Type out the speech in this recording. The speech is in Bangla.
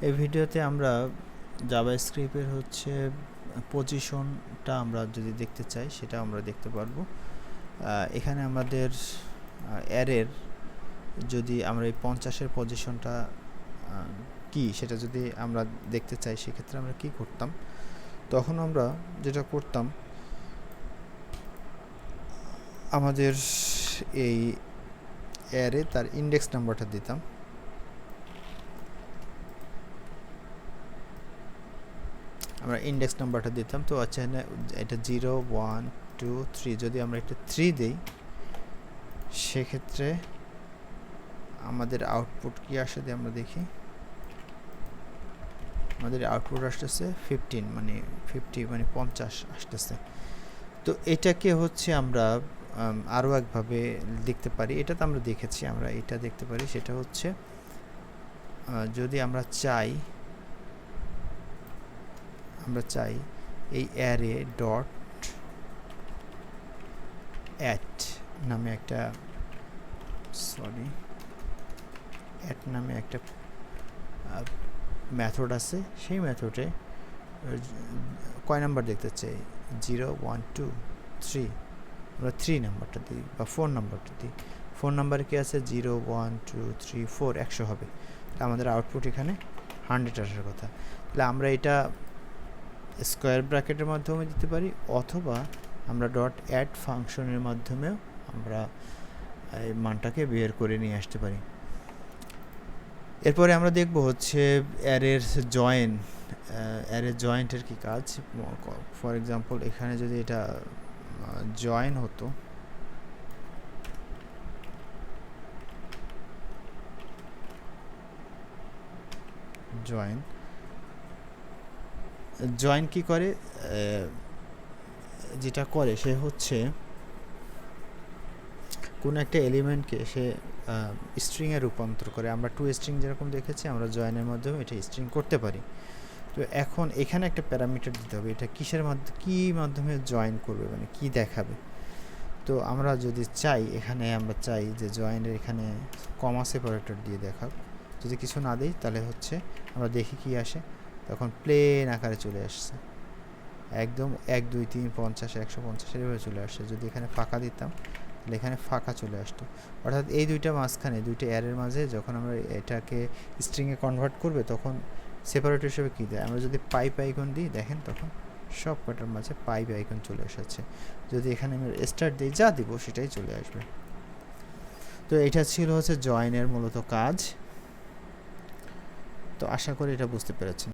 এই ভিডিওতে আমরা জাভাস্ক্রিপ্টের হচ্ছে পজিশনটা আমরা যদি দেখতে চাই সেটা আমরা দেখতে পারবো। এখানে আমাদের অ্যারের যদি আমরা এই 50-এর পজিশনটা কি সেটা যদি আমরা দেখতে চাই, সেক্ষেত্রে আমরা কি করতাম? তখন আমরা যেটা করতাম, আমাদের এই অ্যারে তার ইন্ডেক্স নাম্বারটা দিতাম। আমরা ইন্ডেক্স নাম্বারটা দিতাম। তো আচ্ছা, এটা 0 1 2 3, যদি আমরা একটা 3 দেই সেক্ষেত্রে আমাদের আউটপুট কি আসে দিয়ে আমরা দেখি। আমাদের আউটপুট আসতেছে 15, মানে 50 আসতেছে। তো এটাকে হচ্ছে আমরা আরও একভাবে দেখতে পারি। এটা তো আমরা দেখেছি, আমরা এটা দেখতে পারি। সেটা হচ্ছে যদি আমরা চাই এই অ্যারে ডট অ্যাট নামে একটা মেথড আছে। সেই মেথডে কয় নাম্বার দেখতে চাই, 0 1 2 3, আমরা 3 নাম্বারটা দিই বা 4 নাম্বারটা দিই। 4 নাম্বারে কি আছে, 0 1 2 3 4, 100 হবে। আমাদের আউটপুট এখানে 100 আসার কথা। তাহলে আমরা এটা স্কোয়ার ব্র্যাকেটের মাধ্যমে দিতে পারি, অথবা আমরা ডট অ্যাড ফাংশনের মাধ্যমেও আমরা এই মানটাকে বের করে নিয়ে আসতে পারি। এরপরে আমরা দেখব হচ্ছে অ্যারের জয়েন্টের কি কাজ। ফর এক্সাম্পল, এখানে যদি এটা জয়েন হতো, জয়েন কি করে, যেটা করে সে হচ্ছে কোন একটা এলিমেন্টকে সে স্ট্রিংয়ে রূপান্তর করে। আমরা টু স্ট্রিং যেরকম দেখেছি, আমরা জয়েনের মাধ্যমে এটা স্ট্রিং করতে পারি। তো এখন এখানে একটা প্যারামিটার দিতে হবে, এটা কিসের মাধ্যমে জয়েন করবে, মানে কি দেখাবে। তো আমরা যদি চাই, এখানে আমরা চাই যে জয়েনের এখানে কমা সেপারেটর দিয়ে দেখাক। যদি কিছু না দিই তাহলে হচ্ছে আমরা দেখি কি আসে। তখন প্লেন আকারে চলে আসছে, একদম 1 2 3 50 150 এভাবে চলে আসছে। যদি এখানে ফাঁকা দিতাম তাহলে এখানে ফাঁকা চলে আসতো। অর্থাৎ এই দুইটা মাঝখানে, দুইটা অ্যারের মাঝে যখন আমরা এটাকে স্ট্রিংয়ে কনভার্ট করবে, তখন সেপারেটর হিসেবে কী দেয়, আমরা যদি পাইপ আইকন দিই, দেখেন তখন সব কটার মাঝে পাইপ আইকন চলে এসেছে। যদি এখানে আমরা স্টার্ট দিই, যা দিব সেটাই চলে আসবে। তো এটা ছিল হচ্ছে জয়েনের মূলত কাজ। তো আশা করি এটা বুঝতে পেরেছেন।